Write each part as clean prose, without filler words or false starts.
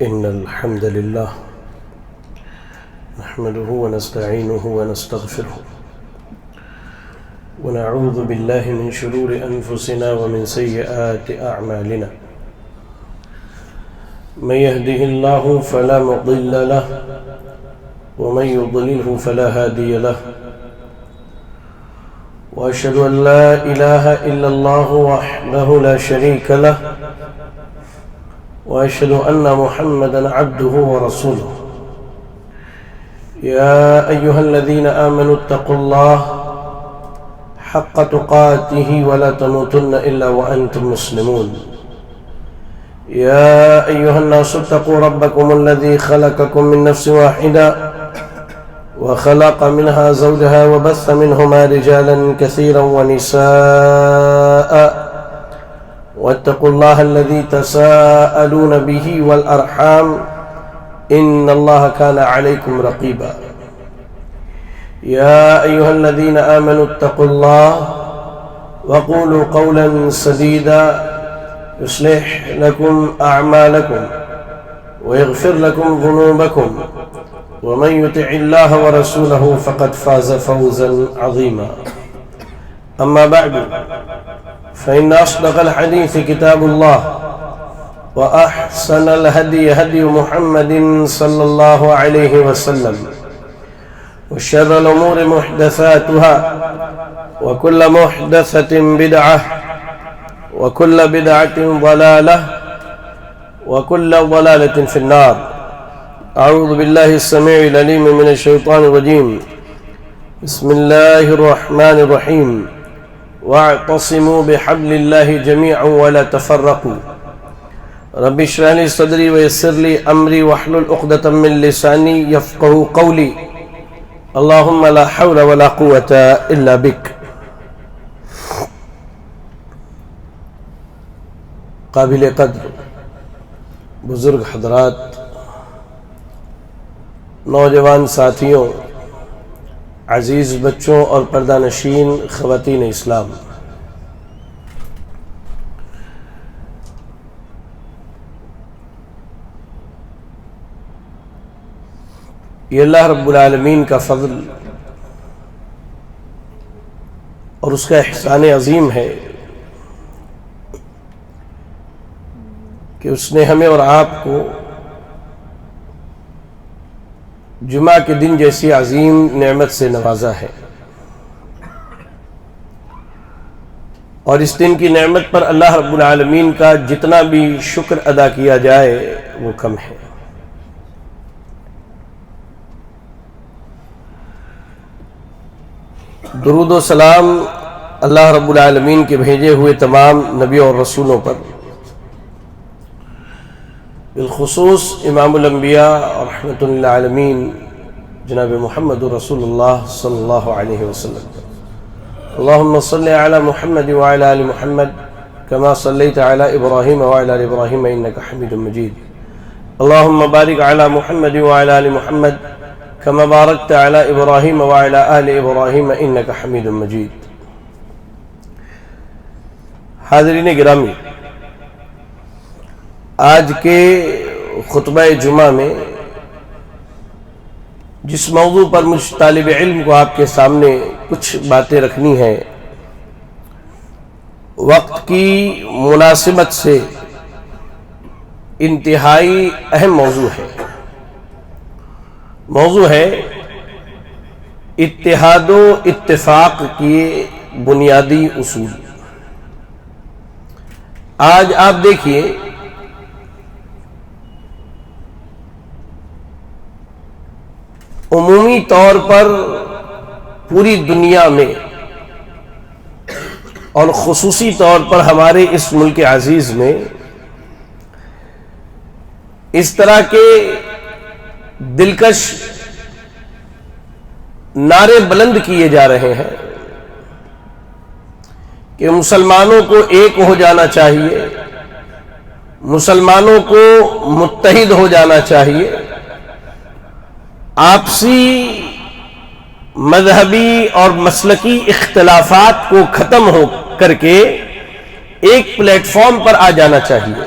إن الحمد لله نحمده ونستعينه ونستغفره ونعوذ بالله من شرور أنفسنا ومن سيئات أعمالنا من يهده الله فلا مضل له ومن يضلله فلا هادي له وأشهد أن لا إله إلا الله وحده لا شريك له وأشهد أن محمدًا عبده ورسوله يا أيها الذين آمنوا اتقوا الله حق تقاته ولا تموتن إلا وأنتم مسلمون يا أيها الناس اتقوا ربكم الذي خلقكم من نفس واحدة وخلق منها زوجها وبث منهما رجالا كثيرا ونساء واتقوا الله الذي تساءلون به والأرحام إن الله كان عليكم رقيبا يا أيها الذين آمنوا اتقوا الله وقولوا قولا سديدا يصلح لكم أعمالكم ويغفر لكم ذنوبكم ومن يطع الله ورسوله فقد فاز فوزا عظيما أما بعد فإن أصدق الحديث كتاب الله وأحسن الهدي هدي محمد صلى الله عليه وسلم وشر الأمور محدثاتها وكل محدثة بدعة وكل بدعة ضلالة وكل ضلالة في النار أعوذ بالله السميع العليم من الشيطان الرجيم بسم الله الرحمن الرحيم واعتصموا بحبل الله جميعا ولا تفرقوا رب اشرح لي صدري ويسر لي أمري واحلل عقدة من لساني يفقهوا قولي اللهم لا حول ولا قوة إلا بك قابل قدر بزرگ حضرات، نوجوان ساتھیوں، عزیز بچوں اور پردہ نشین خواتین اسلام، یہ اللہ رب العالمین کا فضل اور اس کا احسان عظیم ہے کہ اس نے ہمیں اور آپ کو جمعہ کے دن جیسی عظیم نعمت سے نوازا ہے، اور اس دن کی نعمت پر اللہ رب العالمین کا جتنا بھی شکر ادا کیا جائے وہ کم ہے۔ درود و سلام اللہ رب العالمین کے بھیجے ہوئے تمام نبیوں اور رسولوں پر، بالخصوص امام الانبیاء اور رحمت للعالمین جناب محمد رسول اللہ صلی اللہ علیہ وسلم۔ اللہم صلی علی محمد وعلی آل محمد کما صلیت علی ابراہیم وعلی آل ابراہیم انکا حمید مجید۔ اللہم بارک علی محمد وعلی آل محمد کما بارکت علی ابراہیم وعلی آل ابراہیم انکا حمید مجید۔ حاضرین گرامی، آج کے خطبہ جمعہ میں جس موضوع پر مجھ طالب علم کو آپ کے سامنے کچھ باتیں رکھنی ہیں، وقت کی مناسبت سے انتہائی اہم موضوع ہے۔ موضوع ہے اتحاد و اتفاق کے بنیادی اصول۔ آج آپ دیکھیے، عمومی طور پر پوری دنیا میں اور خصوصی طور پر ہمارے اس ملک عزیز میں اس طرح کے دلکش نعرے بلند کیے جا رہے ہیں کہ مسلمانوں کو ایک ہو جانا چاہیے، مسلمانوں کو متحد ہو جانا چاہیے، آپسی مذہبی اور مسلکی اختلافات کو ختم ہو کر کے ایک پلیٹ فارم پر آ جانا چاہیے۔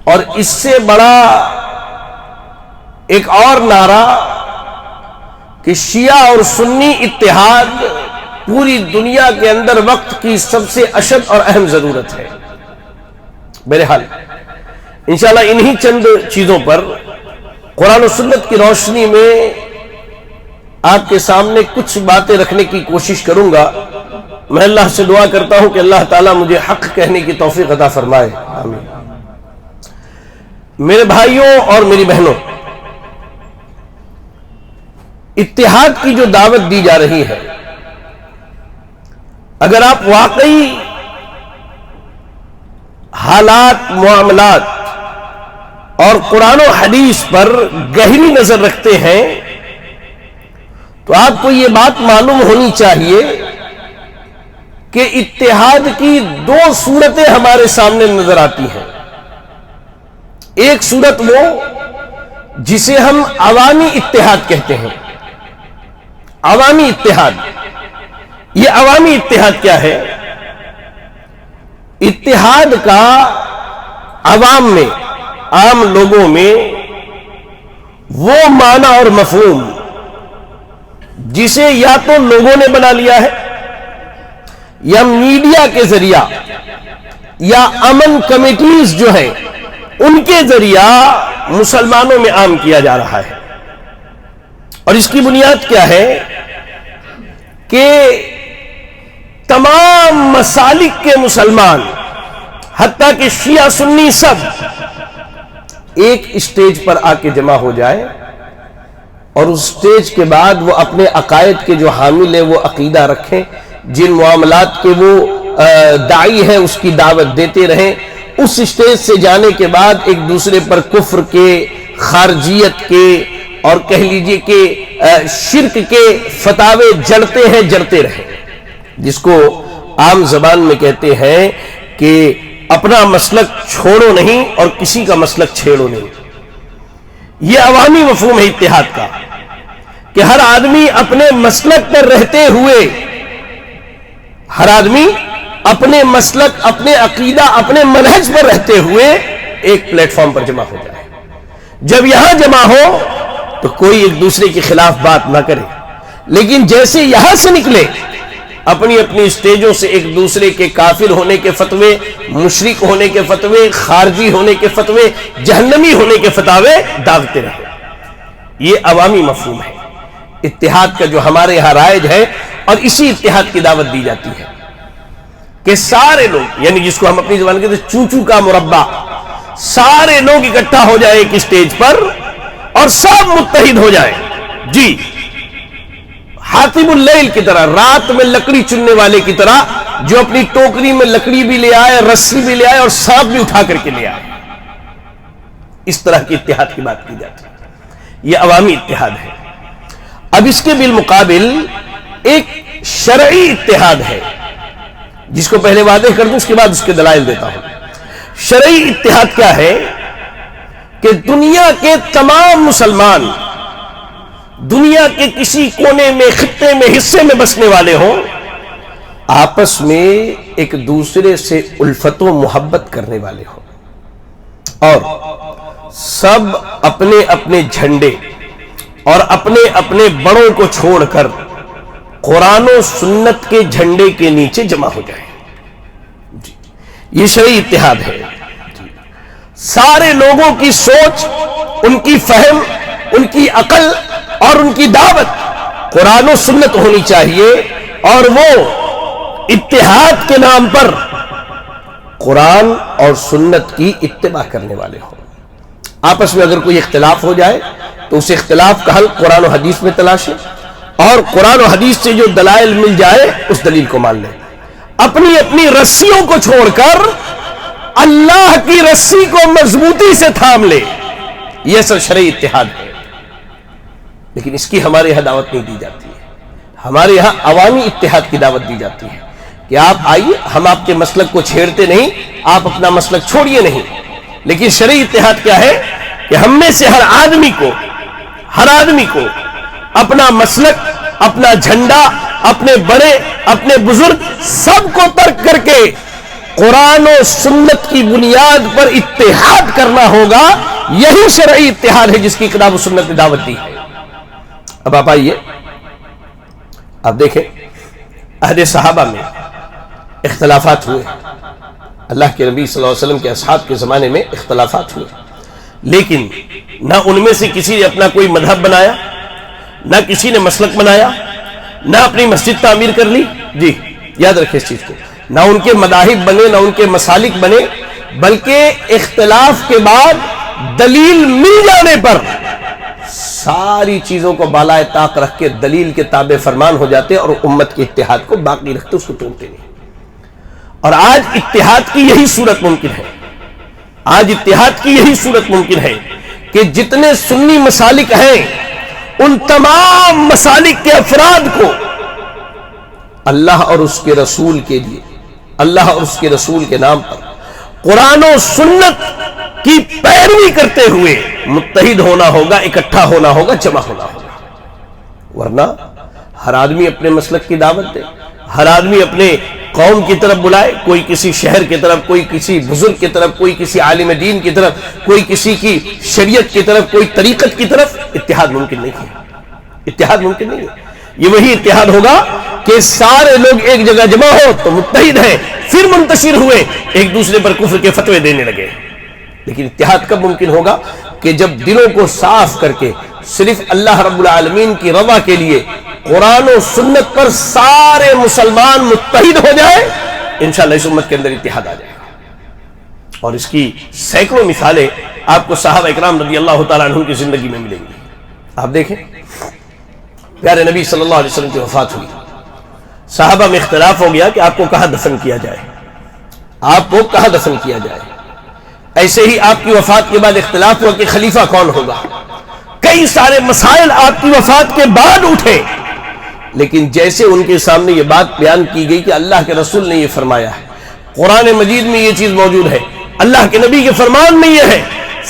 اور اس سے بڑا ایک اور نعرہ کہ شیعہ اور سنی اتحاد پوری دنیا کے اندر وقت کی سب سے اشد اور اہم ضرورت ہے۔ بہرحال انشاءاللہ انہی چند چیزوں پر قرآن و سنت کی روشنی میں آپ کے سامنے کچھ باتیں رکھنے کی کوشش کروں گا۔ میں اللہ سے دعا کرتا ہوں کہ اللہ تعالیٰ مجھے حق کہنے کی توفیق عطا فرمائے، آمین۔ میرے بھائیوں اور میری بہنوں، اتحاد کی جو دعوت دی جا رہی ہے، اگر آپ واقعی حالات، معاملات اور قرآن و حدیث پر گہری نظر رکھتے ہیں تو آپ کو یہ بات معلوم ہونی چاہیے کہ اتحاد کی دو صورتیں ہمارے سامنے نظر آتی ہیں۔ ایک صورت وہ جسے ہم عوامی اتحاد کہتے ہیں، عوامی اتحاد۔ یہ عوامی اتحاد کیا ہے؟ اتحاد کا عوام میں، عام لوگوں میں وہ معنی اور مفہوم جسے یا تو لوگوں نے بنا لیا ہے یا میڈیا کے ذریعہ یا امن کمیٹیز جو ہیں ان کے ذریعہ مسلمانوں میں عام کیا جا رہا ہے۔ اور اس کی بنیاد کیا ہے کہ تمام مسالک کے مسلمان، حتیٰ کہ شیعہ سنی سب ایک اسٹیج پر آ کے جمع ہو جائے اور اس اسٹیج کے بعد وہ اپنے عقائد کے جو حامل ہیں وہ عقیدہ رکھیں، جن معاملات کے وہ داعی ہیں اس کی دعوت دیتے رہیں۔ اس اسٹیج سے جانے کے بعد ایک دوسرے پر کفر کے، خارجیت کے اور کہہ لیجئے کہ شرک کے فتاوے جڑتے رہیں، جس کو عام زبان میں کہتے ہیں کہ اپنا مسلک چھوڑو نہیں اور کسی کا مسلک چھیڑو نہیں۔ یہ عوامی مفہوم ہے اتحاد کا کہ ہر آدمی اپنے مسلک پر رہتے ہوئے، ہر آدمی اپنے مسلک، اپنے عقیدہ، اپنے منہج پر رہتے ہوئے ایک پلیٹ فارم پر جمع ہو جائے۔ جب یہاں جمع ہو تو کوئی ایک دوسرے کے خلاف بات نہ کرے، لیکن جیسے یہاں سے نکلے اپنی اپنی اسٹیجوں سے ایک دوسرے کے کافر ہونے کے فتوے، مشرک ہونے کے فتوے، خارجی ہونے کے فتوے، جہنمی ہونے کے فتاوے داغتے رہے۔ یہ عوامی مفہوم ہے اتحاد کا جو ہمارے یہاں رائج ہے، اور اسی اتحاد کی دعوت دی جاتی ہے کہ سارے لوگ، یعنی جس کو ہم اپنی زبان کہتے ہیں چوچو کا مربع، سارے لوگ اکٹھا ہو جائے ایک اسٹیج پر اور سب متحد ہو جائے۔ جی، حاتم اللیل کی طرح، رات میں لکڑی چننے والے کی طرح، جو اپنی ٹوکری میں لکڑی بھی لے آئے، رسی بھی لے آئے اور سانپ بھی اٹھا کر کے لے آئے۔ اس طرح کی اتحاد کی بات کی جاتی ہے، یہ عوامی اتحاد ہے۔ اب اس کے بالمقابل ایک شرعی اتحاد ہے، جس کو پہلے واضح کر دوں، اس کے بعد اس کے دلائل دیتا ہوں۔ شرعی اتحاد کیا ہے کہ دنیا کے تمام مسلمان، دنیا کے کسی کونے میں، خطے میں، حصے میں بسنے والے ہوں، آپس میں ایک دوسرے سے الفت و محبت کرنے والے ہوں، اور سب اپنے اپنے جھنڈے اور اپنے اپنے بڑوں کو چھوڑ کر قرآن و سنت کے جھنڈے کے نیچے جمع ہو جائیں۔ یہ شرعی اتحاد ہے۔ سارے لوگوں کی سوچ، ان کی فہم، ان کی عقل اور ان کی دعوت قرآن و سنت ہونی چاہیے، اور وہ اتحاد کے نام پر قرآن اور سنت کی اتباع کرنے والے ہوں۔ آپس میں اگر کوئی اختلاف ہو جائے تو اس اختلاف کا حل قرآن و حدیث میں تلاشیں، اور قرآن و حدیث سے جو دلائل مل جائے اس دلیل کو مان لیں۔ اپنی اپنی رسیوں کو چھوڑ کر اللہ کی رسی کو مضبوطی سے تھام لے، یہ اصل شرعی اتحاد ہے۔ لیکن اس کی ہمارے یہاں دعوت نہیں دی جاتی ہے، ہمارے یہاں عوامی اتحاد کی دعوت دی جاتی ہے کہ آپ آئیے، ہم آپ کے مسلک کو چھیڑتے نہیں، آپ اپنا مسلک چھوڑیے نہیں۔ لیکن شرعی اتحاد کیا ہے کہ ہم میں سے ہر آدمی کو اپنا مسلک، اپنا جھنڈا، اپنے بڑے، اپنے بزرگ، سب کو ترک کر کے قرآن و سنت کی بنیاد پر اتحاد کرنا ہوگا، یہی شرعی اتحاد ہے جس کی کتاب و سنت نے دعوت دی ہے۔ اب آپ آئیے، آپ دیکھیں عہد صحابہ میں اختلافات ہوئے، اللہ کے نبی صلی اللہ علیہ وسلم کے اصحاب کے زمانے میں اختلافات ہوئے، لیکن نہ ان میں سے کسی نے اپنا کوئی مذہب بنایا، نہ کسی نے مسلک بنایا، نہ اپنی مسجد تعمیر کر لی، جی یاد رکھیں اس چیز کو، نہ ان کے مذاہب بنے، نہ ان کے مسالک بنے، بلکہ اختلاف کے بعد دلیل مل جانے پر ساری چیزوں کو بالائے طاق رکھ کے دلیل کے تابع فرمان ہو جاتے اور امت کے اتحاد کو باقی رکھتے، اس کو توڑتے نہیں۔ اور آج اتحاد کی یہی صورت ممکن ہے، آج اتحاد کی یہی صورت ممکن ہے کہ جتنے سنی مسالک ہیں ان تمام مسالک کے افراد کو اللہ اور اس کے رسول کے لیے، اللہ اور اس کے رسول کے نام پر قرآن و سنت کی پیروی کرتے ہوئے متحد ہونا ہوگا، اکٹھا ہونا ہوگا، جمع ہونا ہوگا، ورنہ ہر آدمی اپنے مسلک کی دعوت دے، ہر آدمی اپنے قوم کی طرف بلائے، کوئی کسی شہر کی طرف، کوئی کسی بزرگ کی طرف، کوئی کسی عالم دین کی طرف، کوئی کسی کی شریعت کی طرف، کوئی طریقت کی طرف، اتحاد ممکن نہیں ہے، اتحاد ممکن نہیں ہے۔ یہ وہی اتحاد ہوگا کہ سارے لوگ ایک جگہ جمع ہو تو متحد ہیں، پھر منتشر ہوئے ایک دوسرے پر کفر کے فتوے دینے لگے۔ لیکن اتحاد کب ممکن ہوگا؟ کہ جب دلوں کو صاف کر کے صرف اللہ رب العالمین کی رضا کے لیے قرآن و سنت پر سارے مسلمان متحد ہو جائے، انشاءاللہ اس امت کے اندر اتحاد آ جائے گا۔ اور اس کی سینکڑوں مثالیں آپ کو صحابہ اکرام رضی اللہ تعالیٰ عنہ کی زندگی میں ملیں گی۔ آپ دیکھیں پیارے نبی صلی اللہ علیہ وسلم کی وفات ہوئی، صحابہ میں اختلاف ہو گیا کہ آپ کو کہاں دفن کیا جائے، آپ کو کہاں دفن کیا جائے۔ ایسے ہی آپ کی وفات کے بعد اختلاف ہوا کہ خلیفہ کون ہوگا، کئی سارے مسائل آپ کی وفات کے بعد اٹھے، لیکن جیسے ان کے سامنے یہ بات بیان کی گئی کہ اللہ کے رسول نے یہ فرمایا ہے، قرآن مجید میں یہ چیز موجود ہے، اللہ کے نبی کے فرمان میں یہ ہے،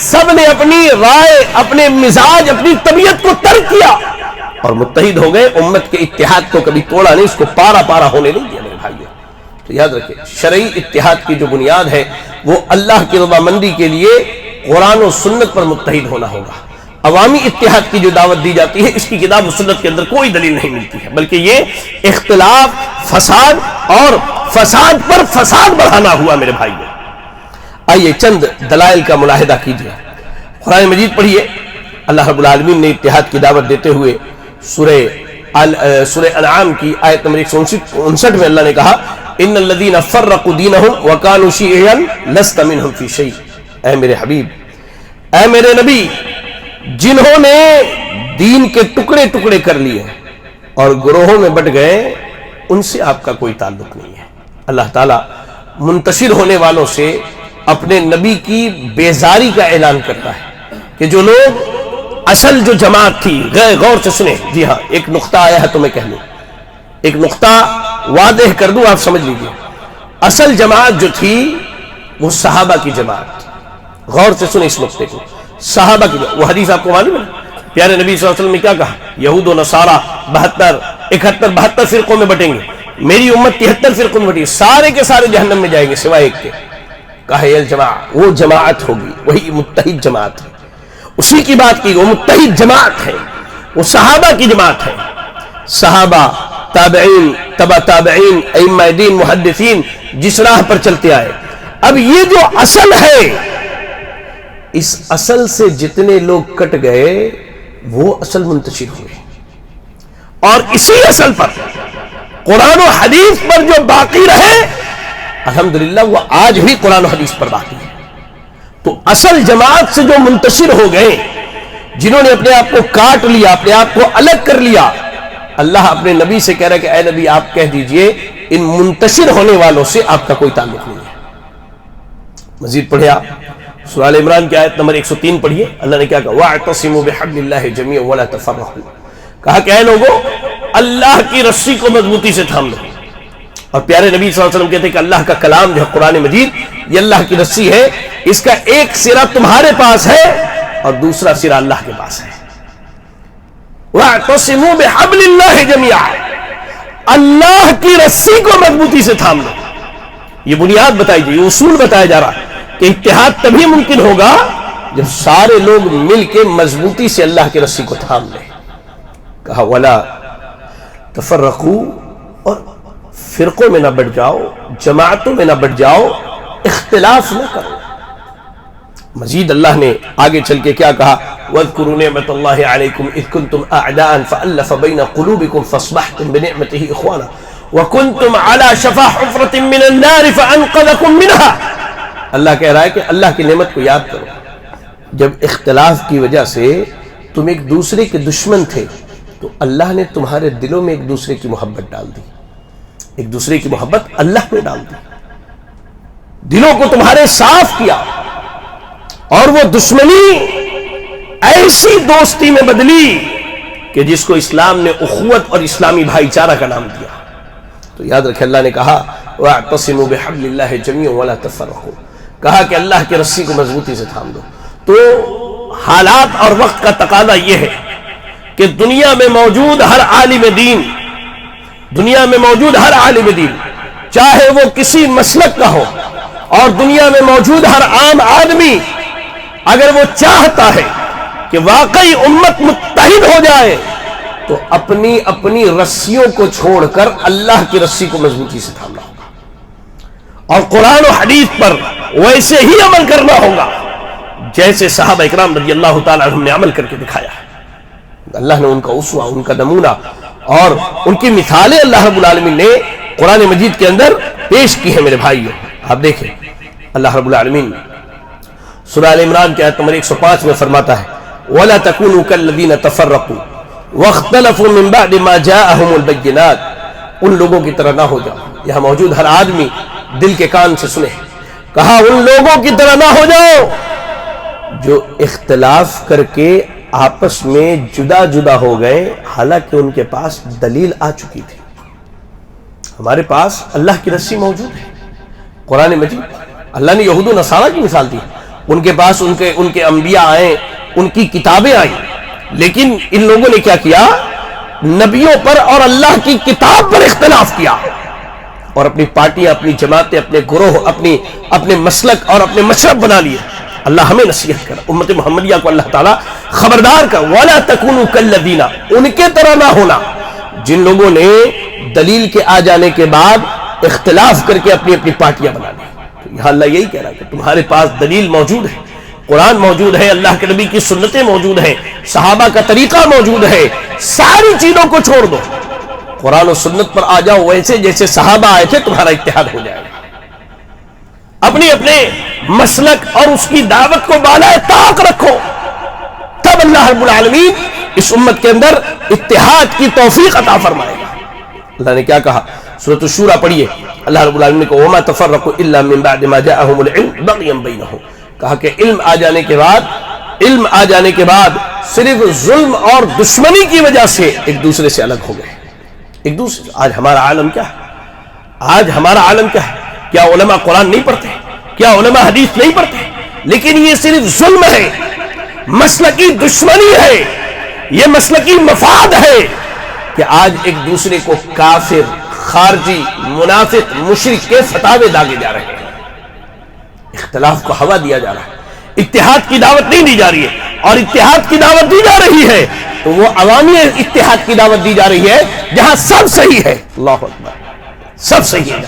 سب نے اپنی رائے، اپنے مزاج، اپنی طبیعت کو ترک کیا اور متحد ہو گئے، امت کے اتحاد کو کبھی توڑا نہیں، اس کو پارا پارا ہونے نہیں دیا میرے بھائیو۔ تو یاد رکھیں شرعی اتحاد کی جو بنیاد ہے وہ اللہ کی رضامندی کے لیے قرآن و سنت پر متحد ہونا ہوگا۔ عوامی اتحاد کی جو دعوت دی جاتی ہے اس کی کتاب و سنت کے اندر کوئی دلیل نہیں ملتی ہے، بلکہ یہ اختلاف، فساد اور فساد پر فساد بڑھانا ہوا میرے بھائیو۔ آئیے چند دلائل کا ملاحظہ کیجیے، قرآن مجید پڑھیے، اللہ رب العالمین نے اتحاد کی دعوت دیتے ہوئے سورہ انعام کی آیت نمبر 159 میں اللہ نے کہا ان الذین فرقوا دینہم وکانوا شیعا لست منہم فی شیء۔ اے میرے حبیب، اے میرے نبی، جنہوں نے دین کے ٹکڑے ٹکڑے کر لیے اور گروہوں میں بٹ گئے، ان سے آپ کا کوئی تعلق نہیں ہے۔ اللہ تعالیٰ منتشر ہونے والوں سے اپنے نبی کی بیزاری کا اعلان کرتا ہے کہ جو لوگ اصل جو جماعت تھی، غور سے سنیں، جی ہاں ایک نقطہ آیا ہے تو میں کہہ لوں، ایک نقطہ واضح کر دوں، آپ سمجھ لیجیے۔ اصل جماعت جو تھی وہ صحابہ کی جماعت، غور سے سنیں اس نقطے کو، صحابہ کی جماعت۔ وہ حدیث آپ کو معلوم ہے پیارے نبی صلی اللہ علیہ وسلم نے کیا کہا؟ یہود و نصارہ 72 فرقوں میں بٹیں گے، میری امت 73 فرقوں میں بٹیں گے، سارے کے سارے جہنم میں جائیں گے سوائے ایک کے۔ کہا ہے الجماعت، وہ جماعت ہوگی، وہی متحد جماعت ہے، اسی کی بات کی، وہ متحد جماعت ہے، وہ صحابہ کی جماعت ہے۔ صحابہ، تابعین، تبع تابعین، ائمہ دین، محدثین جس راہ پر چلتے آئے، اب یہ جو اصل ہے، اس اصل سے جتنے لوگ کٹ گئے وہ اصل منتشر ہوئے، اور اسی اصل پر قرآن و حدیث پر جو باقی رہے الحمدللہ وہ آج بھی قرآن و حدیث پر باقی ہے۔ تو اصل جماعت سے جو منتشر ہو گئے، جنہوں نے اپنے آپ کو کاٹ لیا، اپنے آپ کو الگ کر لیا، اللہ اپنے نبی سے کہہ رہا ہے کہ اے نبی آپ کہہ دیجئے ان منتشر ہونے والوں سے آپ کا کوئی تعلق نہیں ہے۔ مزید پڑھیں آپ سورہ آل عمران کی آیت نمبر 103 پڑھیے، اللہ نے کیا کہا وَاعْتَصِمُوا بِحَبْلِ اللَّهِ جَمِيعًا وَلَا تَفَرَّقُوا، کہا کہ اے لوگو اللہ کی رسی کو مضبوطی سے تھام لو۔ اور پیارے نبی صلی اللہ علیہ وسلم کہتے ہیں کہ اللہ کا کلام جو ہے قرآن مجید یہ اللہ کی رسی ہے، اس کا ایک سرا تمہارے پاس ہے اور دوسرا سرا اللہ کے پاس ہے۔ وَاعْتَصِمُوا بِحَبْلِ اللَّهِ جَمِيعًا، اللہ کی رسی کو مضبوطی سے تھام لو، یہ بنیاد بتائی جائے، یہ اصول بتایا جا رہا کہ اتحاد تبھی ممکن ہوگا جب سارے لوگ مل کے مضبوطی سے اللہ کی رسی کو تھام لیں۔ کہا ولا تفرقوا، اور فرقوں میں نہ بٹ جاؤ، جماعتوں میں نہ بٹ جاؤ، اختلاف نہ کرو۔ مزید اللہ نے آگے چل کے کیا کہا؟ وَاذْكُرُوا نِعْمَةَ اللَّهِ عَلَيْكُمْ إِذْ كُنْتُمْ أَعْدَاءً فَأَلَّفَ بَيْنَ قُلُوبِكُمْ فَأَصْبَحْتُمْ بِنِعْمَتِهِ إِخْوَانًا وَكُنْتُمْ عَلَى شَفَا حُفْرَةٍ مِّنَ النَّارِ فَأَنْقَذَكُم مِّنْهَا۔ اللہ کہہ رہا ہے کہ اللہ کی نعمت کو یاد کرو جب اختلاف کی وجہ سے تم ایک دوسرے کے دشمن تھے تو اللہ نے تمہارے دلوں میں ایک دوسرے کی محبت ڈال دی، ایک دوسرے کی محبت اللہ میں ڈال دی، دلوں کو تمہارے صاف کیا، اور وہ دشمنی ایسی دوستی میں بدلی کہ جس کو اسلام نے اخوت اور اسلامی بھائی چارہ کا نام دیا۔ تو یاد رکھے اللہ نے کہا وَاعْتَصِمُوا بِحَبْلِ اللَّهِ جَمِيعًا وَلَا تَفَرَّقُوا، کہا کہ اللہ کی رسی کو مضبوطی سے تھام دو۔ تو حالات اور وقت کا تقاضا یہ ہے کہ دنیا میں موجود ہر عالم دین، دنیا میں موجود ہر عالم دین چاہے وہ کسی مسلک کا ہو، اور دنیا میں موجود ہر عام آدمی اگر وہ چاہتا ہے کہ واقعی امت متحد ہو جائے تو اپنی اپنی رسیوں کو چھوڑ کر اللہ کی رسی کو مضبوطی سے تھامنا ہوگا، اور قرآن و حدیث پر ویسے ہی عمل کرنا ہوگا جیسے صحابہ اکرام رضی اللہ تعالی عنہم نے عمل کر کے دکھایا ہے۔ اللہ نے ان کا اسوہ، ان کا نمونہ اور ان کی مثالیں اللہ رب العالمین نے قرآن مجید کے اندر پیش کی ہیں۔ میرے بھائیو آپ دیکھیں اللہ رب العالمین سورہ ال عمران کی آیت نمبر 105 میں فرماتا ہے وَلَا تَكُونُوا كَالَّذِينَ تَفَرَّقُوا وَاخْتَلَفُوا مِن بَعْدِ مَا جَاءَهُمُ الْبَيِّنَاتُ، ان لوگوں کی طرح نہ ہو جاؤ۔ یہاں موجود ہر آدمی دل کے کان سے سنے، کہا ان لوگوں کی طرح نہ ہو جاؤ جو اختلاف کر کے آپس میں جدا جدا ہو گئے، حالانکہ ان کے پاس دلیل آ چکی تھی۔ ہمارے پاس اللہ کی رسی موجود ہے، قرآن مجید۔ اللہ نے یہود و نصارہ کی مثال دی، ان کے پاس ان کے انبیاء آئے، ان کی کتابیں آئیں، لیکن ان لوگوں نے کیا کیا؟ نبیوں پر اور اللہ کی کتاب پر اختلاف کیا، اور اپنی پارٹیاں، اپنی جماعتیں، اپنے گروہ، اپنے مسلک اور اپنے مشرب بنا لیے۔ اللہ ہمیں نصیحت کر، امت محمدیہ کو اللہ تعالیٰ خبردار کر وَلَا تَكُونُوا كَالَّذِينَ، ان کے طرح نہ ہونا جن لوگوں نے دلیل کے آ جانے کے بعد اختلاف کر کے اپنی اپنی پارٹیاں بنا لی۔ تو یہاں اللہ یہی کہہ رہا ہے کہ تمہارے پاس دلیل موجود ہے، قرآن موجود ہے، اللہ کے نبی کی سنتیں موجود ہیں، صحابہ کا طریقہ موجود ہے، ساری چیزوں کو چھوڑ دو، قرآن و سنت پر آ جاؤ، ویسے جیسے صحابہ آئے تھے، تمہارا اتحاد ہو جائے گا۔ اپنے مسلک اور اس کی دعوت کو بالائے طاق رکھو، تب اللہ رب العالمین اس امت کے اندر اتحاد کی توفیق عطا فرمائے گا۔ اللہ نے کیا کہا؟ سورۃ الشورى پڑھیے، اللہ رب العالمین نے کہا وَمَا تَفَرَّقُوا إِلَّا مِن بَعْدِ مَا جَاءَهُمُ الْعِلْمُ بَغْيًا بَيْنَهُمْ، کہا کہ علم آ جانے کے بعد صرف ظلم اور دشمنی کی وجہ سے ایک دوسرے سے الگ ہو گئے، ایک دوسرے۔ آج ہمارا عالم کیا ہے؟ کیا علماء قرآن نہیں پڑھتے؟ کیا علماء حدیث نہیں پڑھتے؟ لیکن یہ صرف ظلم ہے، مسلکی دشمنی ہے، یہ مسلکی مفاد ہے کہ آج ایک دوسرے کو کافر، خارجی، منافق، مشرک کے فتاوے داغے جا رہے ہیں، اختلاف کو ہوا دیا جا رہا ہے، اتحاد کی دعوت نہیں دی جا رہی ہے، اور اتحاد کی دعوت دی جا رہی ہے تو وہ عوامی اتحاد کی دعوت دی جا رہی ہے جہاں سب صحیح ہے۔ اللہ اکبر، سب صحیح ہے۔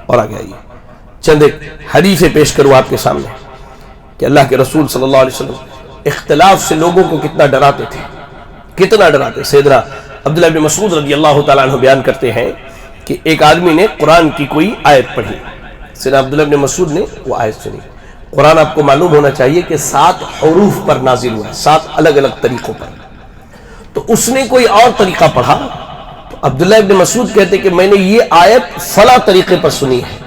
اور آگے آئیے چند ایک حدیثیں پیش کروں آپ کے سامنے کہ اللہ کے رسول صلی اللہ علیہ وسلم اختلاف سے لوگوں کو کتنا ڈراتے تھے، کتنا ڈراتے۔ سیدنا عبداللہ بن مسعود رضی اللہ تعالیٰ عنہ بیان کرتے ہیں کہ ایک آدمی نے قرآن کی کوئی آیت پڑھی، سیدنا عبداللہ بن مسعود نے وہ آیت سنی۔ قرآن آپ کو معلوم ہونا چاہیے کہ 7 حروف پر نازل ہوا ہے، 7 الگ الگ طریقوں پر۔ تو اس نے کوئی اور طریقہ پڑھا تو عبداللہ بن مسعود کہتے کہ میں نے یہ آیت فلاں طریقے پر سنی ہے۔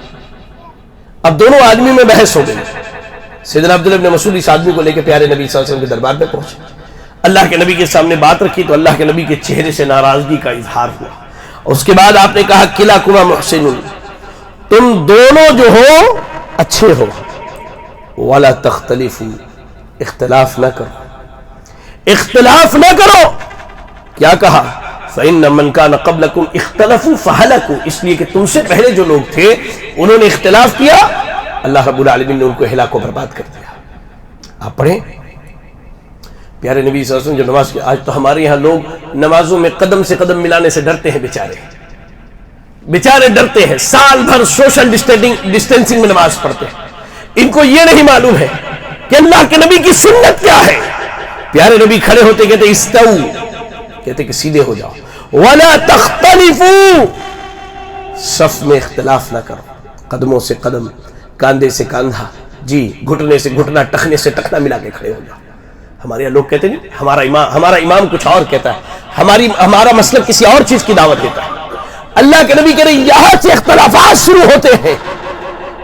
اب دونوں آدمی میں بحث ہو گئی۔ سیدنا عبداللہ بن مسعود اس آدمی کو لے کے پیارے نبی صلی اللہ علیہ وسلم کے دربار میں پہنچے، اللہ کے نبی کے سامنے بات رکھی تو اللہ کے نبی کے چہرے سے ناراضگی کا اظہار ہوا، اور اس کے بعد آپ نے کہا کلاکما محسن، تم دونوں جو ہو اچھے ہو، ولا تختلفوا، اختلاف نہ کرو، اختلاف نہ کرو۔ کیا کہا؟ فإن من كان قبلكم اختلفوا فهلكوا، اس لیے کہ تم سے پہلے جو لوگ تھے انہوں نے اختلاف کیا، اللہ رب العالمین نے ان کو ہلاک و برباد کر دیا۔ آپ پڑھیں پیارے نبی صلی اللہ علیہ وسلم جو نماز کی، آج تو ہمارے یہاں لوگ نمازوں میں قدم سے قدم ملانے سے ڈرتے ہیں، بیچارے ڈرتے ہیں، سال بھر سوشل ڈسٹینسنگ میں نماز پڑھتے ہیں، ان کو یہ نہیں معلوم ہے کہ اللہ کے نبی کی سنت کیا ہے۔ پیارے نبی کھڑے ہوتے کہتے استو، کہتے کہ سیدھے ہو جاؤ، ولا تختلفوا، صف میں اختلاف نہ کرو، قدموں سے قدم، کاندھے سے کاندھا، جی گھٹنے سے گھٹنا، ٹخنے سے ٹخنا ملا کے کھڑے ہو جاؤ۔ ہمارے یہاں لوگ کہتے نہیں، ہمارا امام کچھ اور کہتا ہے، ہمارا مسلک کسی اور چیز کی دعوت دیتا ہے۔ اللہ کے نبی کہہ رہے یہاں سے اختلافات شروع ہوتے ہیں،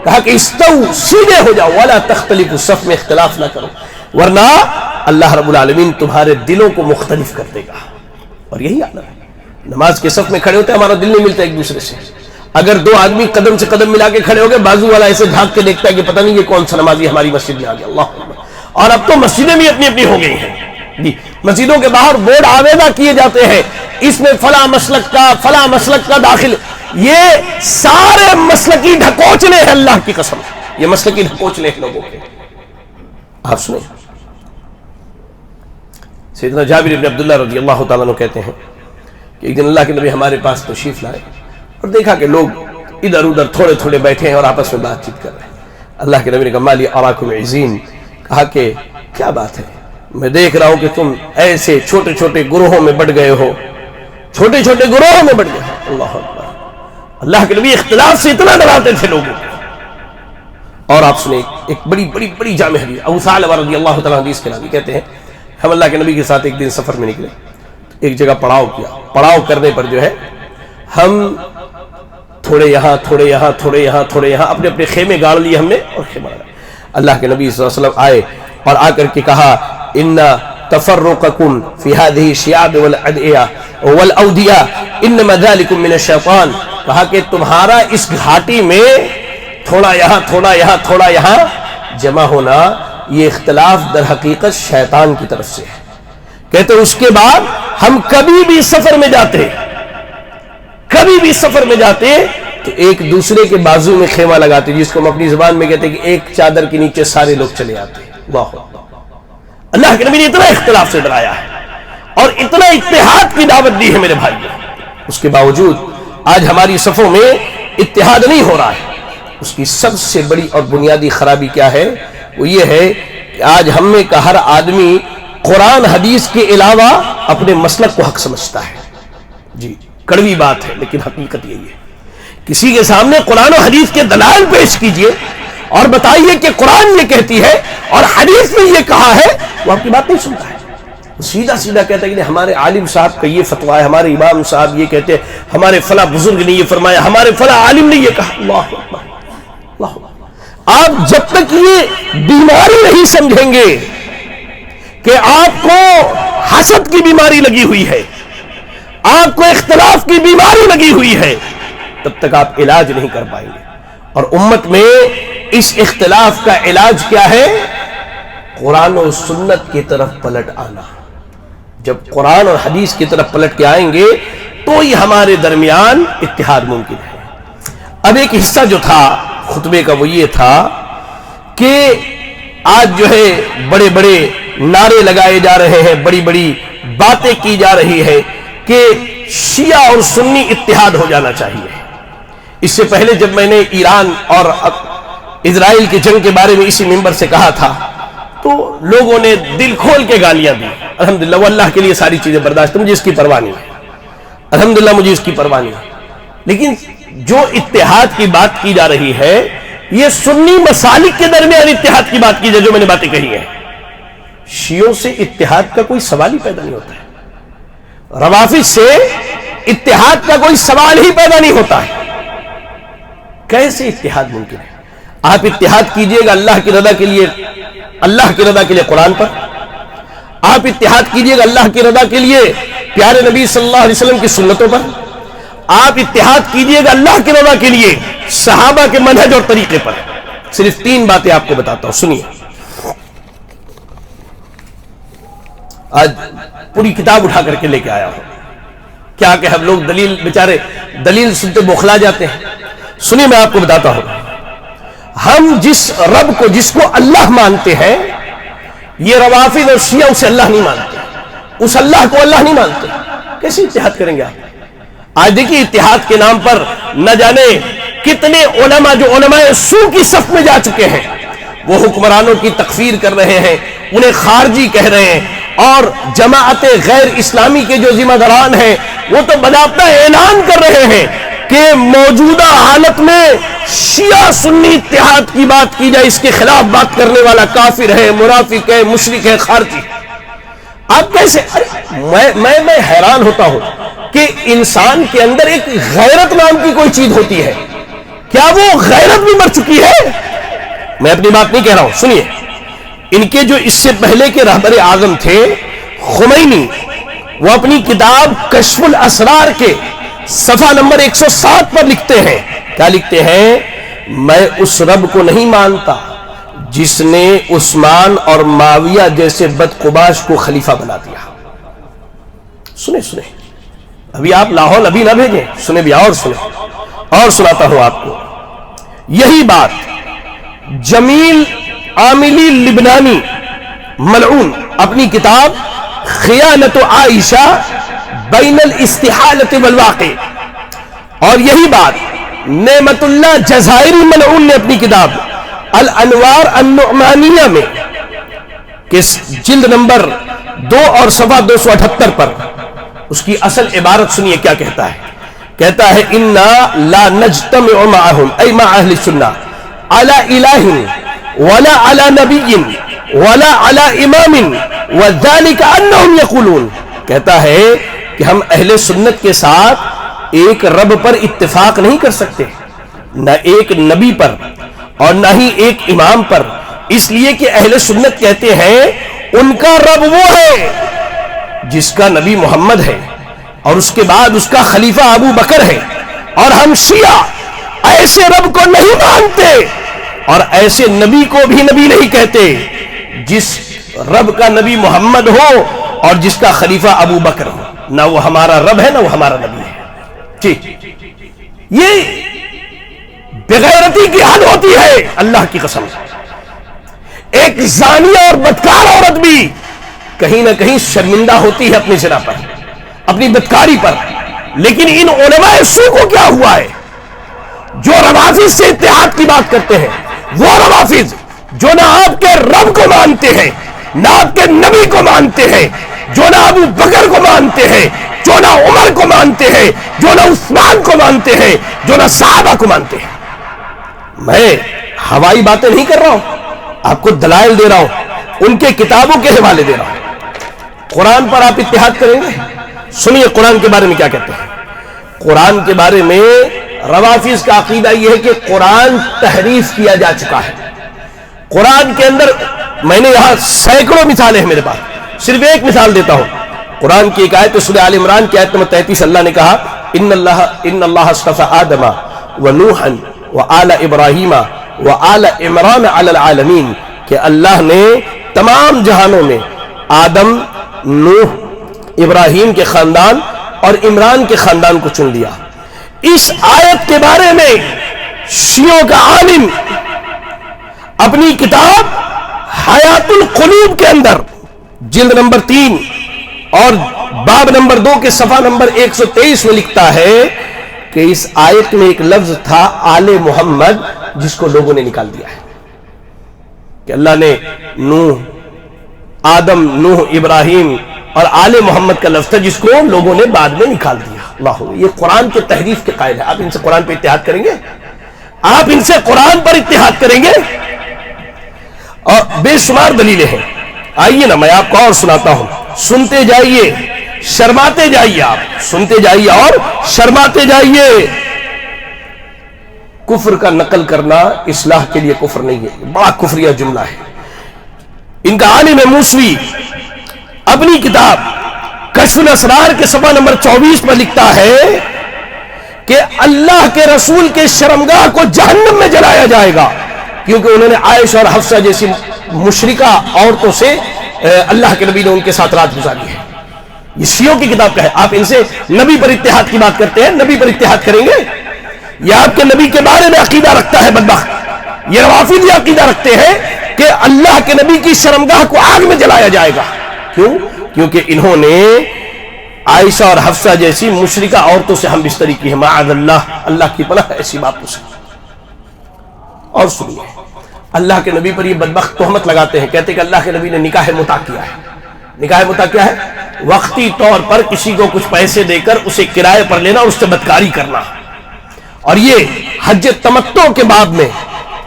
کہا کہ استو، سیدھے ہو جاؤ، ولا تختلفوا، صف میں اختلاف نہ کرو، ورنہ اللہ رب العالمین تمہارے دلوں کو مختلف کر دے گا۔ اور یہی عالم ہے، نماز کے صف میں کھڑے ہوتے ہیں، ہمارا دل نہیں ملتا ایک دوسرے سے۔ اگر دو آدمی قدم سے قدم ملا کے کھڑے ہو گئے، بازو والا ایسے جھانک کے دیکھتا ہے کہ پتہ نہیں یہ کون سا نمازی ہماری مسجد میں آ گیا، اللہ اکبر۔ اور اب تو مسجدیں بھی اپنی اپنی ہو گئی ہیں، جی مسجدوں کے باہر بورڈ آویزہ کیے جاتے ہیں، اس میں فلاں مسلک کا داخل، یہ سارے مسلکی ڈھکوچلے ہیں، اللہ کی قسم یہ مسلکی ڈھکوچلے ہیں لوگوں کے۔ آپ سنیں سیدنا جابر بن عبداللہ رضی اللہ تعالیٰ عنہ کہتے ہیں کہ ایک دن اللہ کے نبی ہمارے پاس تشریف لائے اور دیکھا کہ لوگ ادھر ادھر تھوڑے تھوڑے بیٹھے ہیں اور آپس میں بات چیت کر رہے ہیں۔ اللہ کے نبی نے کہا مالی اراکم عزین، کہا کہ کیا بات ہے، میں دیکھ رہا ہوں کہ تم ایسے چھوٹے چھوٹے گروہوں میں بٹ گئے ہو، چھوٹے چھوٹے گروہوں میں بٹ گئے ہو۔ اللہ اکبر، اللہ کے نبی اختلاف سے اتنا ڈراتے تھے لوگوں کو۔ اور آپ سنیں ایک بڑی بڑی بڑی جامع حدیث، ابو ثعلبہ رضی اللہ تعالیٰ حدیث کے راوی کہتے ہیں ہم اللہ کے نبی کے ساتھ ایک دن سفر میں نکلے، ایک جگہ پڑاؤ کیا، پڑاؤ کرنے پر جو ہے ہم تھوڑے یہاں تھوڑے یہاں تھوڑے یہاں تھوڑے یہاں اپنے اپنے خیمے گاڑ لیے ہم نے اور خیمہ گاڑا۔ اللہ کے نبی صلی اللہ علیہ وسلم آئے اور آ کر کے کہا ان تفرقکم فی هذه الشعاب والادعیہ والاودیہ انما ذلکم من الشیطان، کہا کہ تمہارا اس گھاٹی میں تھوڑا یہاں تھوڑا یہاں تھوڑا یہاں جمع ہونا، یہ اختلاف در حقیقت شیطان کی طرف سے ہے۔ کہتے اس کے بعد ہم کبھی بھی سفر میں جاتے تو ایک دوسرے کے بازو میں خیمہ لگاتے، جس کو ہم اپنی زبان میں کہتے ہیں کہ ایک چادر کے نیچے سارے لوگ چلے آتے۔ واہ، اللہ کے نبی نے اتنا اختلاف سے ڈرایا ہے اور اتنا اتحاد کی دعوت دی ہے میرے بھائیوں، اس کے باوجود آج ہماری صفوں میں اتحاد نہیں ہو رہا ہے۔ اس کی سب سے بڑی اور بنیادی خرابی کیا ہے؟ وہ یہ ہے کہ آج ہم میں کا ہر آدمی قرآن حدیث کے علاوہ اپنے مسلک کو حق سمجھتا ہے۔ جی کڑوی بات ہے لیکن حقیقت یہی ہے، کسی کے سامنے قرآن و حدیث کے دلائل پیش کیجئے اور بتائیے کہ قرآن یہ کہتی ہے اور حدیث میں یہ کہا ہے، وہ آپ کی بات نہیں سنتا ہے، وہ سیدھا سیدھا کہتا ہے کہ ہمارے عالم صاحب کا یہ فتویٰ ہے، ہمارے امام صاحب یہ کہتے ہیں، ہمارے فلاں بزرگ نے یہ فرمایا، ہمارے فلاں عالم نے یہ کہا۔ اللہ اکبر، اللہ اکبر۔ آپ جب تک یہ بیماری نہیں سمجھیں گے کہ آپ کو حسد کی بیماری لگی ہوئی ہے، آپ کو اختلاف کی بیماری لگی ہوئی ہے، تب تک آپ علاج نہیں کر پائیں گے۔ اور امت میں اس اختلاف کا علاج کیا ہے؟ قرآن و سنت کی طرف پلٹ آنا۔ جب قرآن اور حدیث کی طرف پلٹ کے آئیں گے تو ہی ہمارے درمیان اتحاد ممکن ہے۔ اب ایک حصہ جو تھا خطبے کا وہ یہ تھا کہ آج جو ہے بڑے بڑے نعرے لگائے جا رہے ہیں، بڑی بڑی باتیں کی جا رہی ہے کہ شیعہ اور سنی اتحاد ہو جانا چاہیے۔ اس سے پہلے جب میں نے ایران اور اسرائیل کی جنگ کے بارے میں اسی منبر سے کہا تھا تو لوگوں نے دل کھول کے گالیاں دی۔ الحمدللہ وہ اللہ کے لیے ساری چیزیں برداشت، مجھے اس کی پرواہ نہیں ہے، الحمدللہ مجھے اس کی پرواہ نہیں ہے۔ لیکن جو اتحاد کی بات کی جا رہی ہے یہ سنی مسالک کے درمیان اتحاد کی بات کی جائے، جو میں نے باتیں کہی ہیں، شیعوں سے اتحاد کا کوئی سوال ہی پیدا نہیں ہوتا ہے، روافض سے اتحاد کا کوئی سوال ہی پیدا نہیں ہوتا ہے۔ کیسے اتحاد ممکن ہے؟ آپ اتحاد کیجئے گا اللہ کی رضا کے لیے، اللہ کی رضا کے لیے قرآن پر، آپ اتحاد کیجئے گا اللہ کی رضا کے لیے پیارے نبی صلی اللہ علیہ وسلم کی سنتوں پر، آپ اتحاد کیجئے گا اللہ کی رضا کے لیے صحابہ کے منہج اور طریقے پر۔ صرف 3 باتیں آپ کو بتاتا ہوں، سنیے۔ آج پوری کتاب اٹھا کر کے لے کے آیا ہوں، کیا کہ ہم لوگ دلیل بیچارے دلیل سنتے بوکھلا جاتے ہیں. سنیے میں آپ کو بتاتا ہوں. ہم جس رب کو جس کو اللہ مانتے ہیں یہ روافض اور شیعہ اسے اللہ نہیں مانتے. اس اللہ کو اللہ نہیں مانتے. کیسے اتحاد کریں گے آپ؟ آج دیکھیے اتحاد کے نام پر نہ جانے کتنے علماء جو علماء سو کی صف میں جا چکے ہیں وہ حکمرانوں کی تکفیر کر رہے ہیں, انہیں خارجی کہہ رہے ہیں, اور جماعت غیر اسلامی کے جو ذمہ داران ہیں وہ تو باضابطہ اعلان کر رہے ہیں کہ موجودہ حالت میں شیعہ سنی اتحاد کی بات کی جائے اس کے خلاف بات کرنے والا کافر ہے, منافق ہے, مشرک ہے, خارجی. آپ کیسے؟ میں حیران ہوتا ہوں کہ انسان کے اندر ایک غیرت نام کی کوئی چیز ہوتی ہے, کیا وہ غیرت بھی مر چکی ہے؟ میں اپنی بات نہیں کہہ رہا ہوں, سنیے. ان کے جو اس سے پہلے کے رہبر اعظم تھے خمینی, وہ اپنی کتاب کشف الاسرار کے صفحہ نمبر 107 پر لکھتے ہیں. کیا لکھتے ہیں؟ میں اس رب کو نہیں مانتا جس نے عثمان اور معاویہ جیسے بدقباش کو خلیفہ بنا دیا. سنیں ابھی آپ لاہور ابھی نہ بھیجیں, سنیں بھی اور سنیں اور سناتا ہوں آپ کو. یہی بات جمیل عاملی لبنانی ملعون اپنی کتاب خیانت عائشہ بین الاستحالۃ والواقع, اور یہی بات نعمت اللہ جزائری ملعون نے اپنی کتاب الانوار النعمانیہ میں کہ جلد نمبر 2 اور صفحہ 278 پر اس کی اصل عبارت سنیے کیا کہتا ہے. کہتا ہے انا لا نجتمع معهم اي مع اهل السنه على اله ولا على نبي ولا على امام وذلك انهم يقولون. کہتا ہے کہ ہم اہل سنت کے ساتھ ایک رب پر اتفاق نہیں کر سکتے, نہ ایک نبی پر اور نہ ہی ایک امام پر, اس لیے کہ اہل سنت کہتے ہیں ان کا رب وہ ہے جس کا نبی محمد ہے اور اس کے بعد اس کا خلیفہ ابو بکر ہے, اور ہم شیعہ ایسے رب کو نہیں مانتے اور ایسے نبی کو بھی نبی نہیں کہتے جس رب کا نبی محمد ہو اور جس کا خلیفہ ابو بکر ہو. نہ وہ ہمارا رب ہے نہ وہ ہمارا نبی ہے. ٹھیک, یہ بغیرتی کی حد ہوتی ہے اللہ کی قسم. ایک زانیہ اور بدکار عورت بھی کہیں نہ کہیں شرمندہ ہوتی ہے اپنی زنا پر, اپنی بدکاری پر. لیکن ان علماء سو کو کیا ہوا ہے جو روافض سے اتحاد کی بات کرتے ہیں, وہ روافض جو نہ آپ کے رب کو مانتے ہیں, نہ آپ کے نبی کو مانتے ہیں, جو نہ ابو بکر کو مانتے ہیں, جو نہ عمر کو مانتے ہیں, جو نہ عثمان کو مانتے ہیں, جو نہ صحابہ کو مانتے ہیں. میں ہوائی باتیں نہیں کر رہا ہوں, آپ کو دلائل دے رہا ہوں, ان کے کتابوں کے حوالے دے رہا ہوں. قرآن پر آپ اتحاد کریں گے؟ سنیے قرآن کے بارے میں کیا کہتے ہیں. قرآن کے بارے میں روافض کا عقیدہ یہ ہے کہ قرآن تحریف کیا جا چکا ہے. قرآن کے اندر میں نے یہاں سینکڑوں مثالیں ہیں میرے پاس, صرف ایک مثال دیتا ہوں. قرآن کی ایک آیت سورہ آل عمران کی آیت نمبر 33 اللہ نے کہا ان اللہ اصطفى آدم ونوحا وآل ابراہیم وآل عمران علی العالمین, کہ اللہ نے تمام جہانوں میں آدم, نوح, ابراہیم کے خاندان اور عمران کے خاندان کو چن لیا. اس آیت کے بارے میں شیعوں کا عالم اپنی کتاب حیات القلوب کے اندر جلد نمبر 3 اور باب نمبر 2 کے صفحہ نمبر 123 میں لکھتا ہے کہ اس آیت میں ایک لفظ تھا آل محمد, جس کو لوگوں نے نکال دیا ہے. کہ اللہ نے نوح, آدم, نوح, ابراہیم اور آل محمد کا لفظ تھا جس کو لوگوں نے بعد میں نکال دیا. اللہ, یہ قرآن کے تحریف کے قائل ہے. آپ ان سے قرآن پر اتحاد کریں گے؟ آپ ان سے قرآن پر اتحاد کریں گے؟ اور بے شمار دلیلیں ہیں. آئیے نا میں آپ کو اور سناتا ہوں, سنتے جائیے, شرماتے جائیے. آپ سنتے جائیے اور شرماتے جائیے. کفر کا نقل کرنا اصلاح کے لیے کفر نہیں ہے, بڑا کفریہ جملہ ہے. ان کا عالم موسوی اپنی کتاب کشف الاسرار کے صفحہ نمبر 24 پر لکھتا ہے کہ اللہ کے رسول کے شرمگاہ کو جہنم میں جلایا جائے گا, کیونکہ انہوں نے عائشہ اور حفصہ جیسی مشرکہ عورتوں سے اللہ کے نبی نے ان کے ساتھ رات گزاری ہے. یہ شیعوں کی کتاب کا ہے. آپ ان سے نبی پر اتحاد کی بات کرتے ہیں, نبی پر اتحاد کریں گے؟ یہ آپ کے نبی کے بارے میں عقیدہ رکھتا ہے بدبخت. یہ روافض یہ عقیدہ رکھتے ہیں کہ اللہ کے نبی کی شرمگاہ کو آگ میں جلایا جائے گا. کیوں؟ کیونکہ انہوں نے عائشہ اور حفصہ جیسی مشرکہ عورتوں سے ہم بستری کی ہے. معاذ اللہ کی پناہ ایسی باتوں سے. اور سنیے, اللہ کے نبی پر یہ بدبخت تہمت لگاتے ہیں, کہتے ہیں کہ اللہ کے نبی نے نکاح متع کیا ہے. نکاح متع کیا ہے؟ وقتی طور پر کسی کو کچھ پیسے دے کر اسے کرائے پر لینا اور اس سے بدکاری کرنا. اور یہ حج تمتع کے بعد میں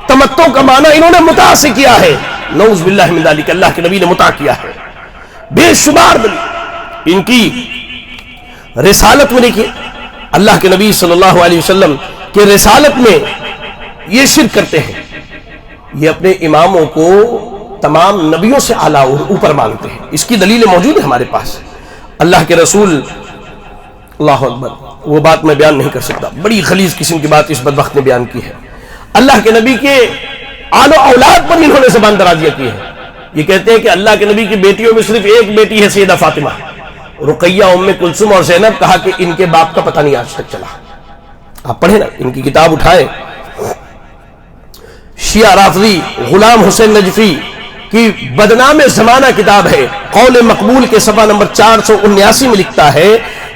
تمتع کا معنی انہوں نے متع سے کیا ہے. نعوذ باللہ من ذلک, اللہ کے نبی نے متع کیا ہے. بے شمار دلیل ان کی رسالت میں دیکھیے, اللہ کے نبی صلی اللہ علیہ وسلم کے رسالت میں یہ شرک کرتے ہیں. یہ اپنے اماموں کو تمام نبیوں سے اعلیٰ اور اوپر مانتے ہیں. اس کی دلیلیں موجود ہیں ہمارے پاس. اللہ کے رسول, اللہ اکبر, وہ بات میں بیان نہیں کر سکتا, بڑی غلیظ قسم کی بات اس بدبخت نے بیان کی ہے. اللہ کے نبی کے آل و اولاد پر انہوں نے زبان درازیاں کی ہے. یہ کہتے ہیں کہ اللہ کے نبی کی بیٹیوں میں صرف ایک بیٹی ہے سیدہ فاطمہ. رقیہ, ام کلثوم اور زینب, کہا کہ ان کے باپ کا پتہ نہیں آج تک چلا. آپ پڑھیں نا, ان کی کتاب اٹھائیں, شیعہ رافضی غلام حسین نجفی کی بدنام زمانہ کتاب ہے. قول مقبول کے صفحہ نمبر 479 میں لکھتا ہے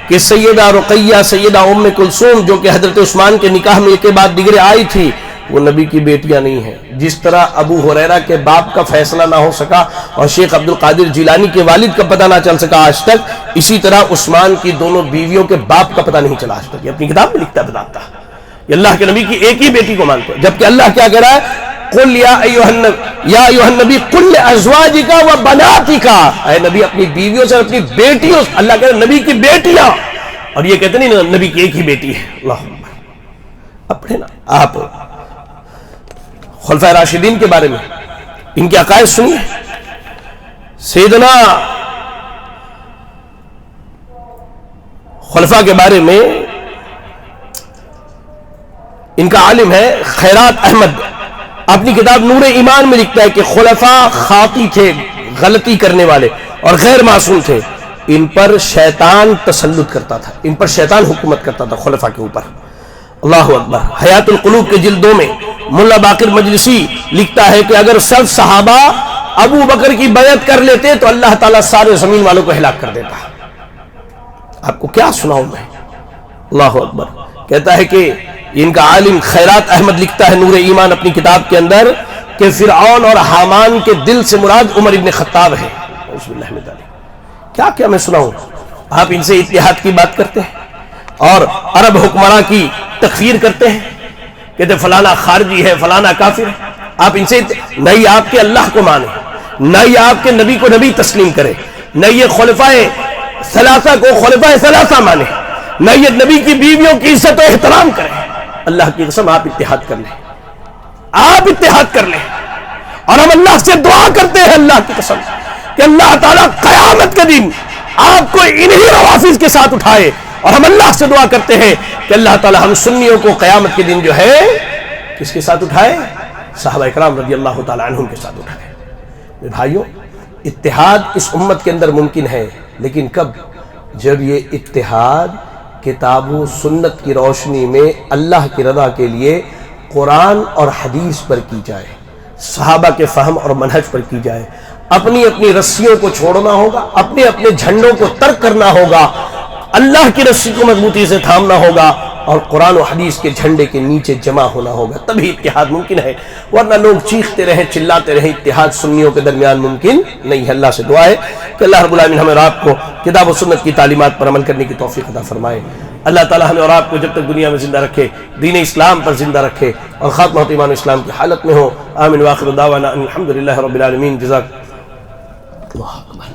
کہ سیدہ رقیہ, سیدہ ام کلثوم, جو کہ حضرت عثمان کے نکاح میں ایک کے بعد دیگرے آئی تھی, وہ نبی کی بیٹیاں نہیں ہیں. جس طرح ابو ہریرہ کے باپ کا فیصلہ نہ ہو سکا اور شیخ عبد القادر جیلانی کے والد کا پتہ نہ چل سکا آج تک, اسی طرح عثمان کی دونوں بیویوں کے باپ کا پتہ نہیں چلا آج تک. یہ اپنی کتاب میں لکھتا ہے, بتاتا ہے. یہ اللہ کے نبی کی ایک ہی بیٹی کو مانتے ہیں, جبکہ اللہ کیا کہہ رہا ہے, قل یا ایھا النبی قل لازواجک و بناتک, اے نبی اپنی بیویوں سے, اپنی بیٹیوں سے. اللہ کہہ رہا ہے نبی کی بیٹیاں, اور یہ کہتے نہیں نبی کی ایک ہی بیٹی ہے. اللہ اپنے نا آپ خلفائے راشدین کے بارے میں ان کے عقائد سنیے. سیدنا خلفاء کے بارے میں ان کا عالم ہے خیرات احمد, اپنی کتاب نور ایمان میں لکھتا ہے کہ خلفاء خاطی تھے, غلطی کرنے والے اور غیر معصوم تھے. ان پر شیطان تسلط کرتا تھا, ان پر شیطان حکومت کرتا تھا خلفاء کے اوپر. اللہ اکبر. حیات القلوب کے جلدوں میں ملا باقر مجلسی لکھتا ہے کہ اگر سب صحابہ ابو بکر کی بیعت کر لیتے تو اللہ تعالیٰ سارے زمین والوں کو ہلاک کر دیتا. آپ کو کیا سناؤں میں. اللہ اکبر. کہتا ہے کہ ان کا عالم خیرات احمد لکھتا ہے نور ایمان اپنی کتاب کے اندر کہ فرعون اور حامان کے دل سے مراد عمر ابن خطاب ہے. کیا کیا میں سناؤں. آپ ان سے اتحاد کی بات کرتے ہیں اور عرب حکمراں کی تکفیر کرتے ہیں, کہتے فلانا خارجی ہے, فلانا کافر ہے. آپ ان سے نہ ہی آپ کے اللہ کو مانے, نہ ہی آپ کے نبی کو نبی تسلیم کرے, نہ یہ خلفائے ثلاثہ کو خلفائے ثلاثہ مانے, نہ یہ نبی کی بیویوں کی عزت و احترام کرے. اللہ کی قسم آپ اتحاد کر لیں, آپ اتحاد کر لیں. اور ہم اللہ سے دعا کرتے ہیں اللہ کی قسم کہ اللہ تعالیٰ قیامت کے دن آپ کو انہی روافض کے ساتھ اٹھائے. اور ہم اللہ سے دعا کرتے ہیں کہ اللہ تعالیٰ ہم سنیوں کو قیامت کے دن جو ہے کس کے ساتھ اٹھائے, صحابہ اکرام رضی اللہ تعالیٰ عنہم کے ساتھ اٹھائے. میرے بھائیوں, اتحاد اس امت کے اندر ممکن ہے, لیکن کب؟ جب یہ اتحاد کتاب و سنت کی روشنی میں اللہ کی رضا کے لیے قرآن اور حدیث پر کی جائے, صحابہ کے فہم اور منہج پر کی جائے. اپنی اپنی رسیوں کو چھوڑنا ہوگا, اپنے اپنے جھنڈوں کو ترک کرنا ہوگا, اللہ کی رسی کو مضبوطی سے تھامنا ہوگا اور قرآن و حدیث کے جھنڈے کے نیچے جمع ہونا ہوگا, تبھی اتحاد ممکن ہے. ورنہ لوگ چیختے رہیں, چلاتے رہیں, اتحاد سنیوں کے درمیان ممکن نہیں ہے. اللہ سے دعا ہے کہ اللہ رب العالمین ہمیں اور آپ کو کتاب و سنت کی تعلیمات پر عمل کرنے کی توفیق عطا فرمائے. اللہ تعالی ہمیں اور آپ کو جب تک دنیا میں زندہ رکھے دین اسلام پر زندہ رکھے اور خاتمہ ایمان اسلام کی حالت میں ہو. آمین. واخر دعوانا ان الحمد للہ رب العالمین. جزاک اللہ.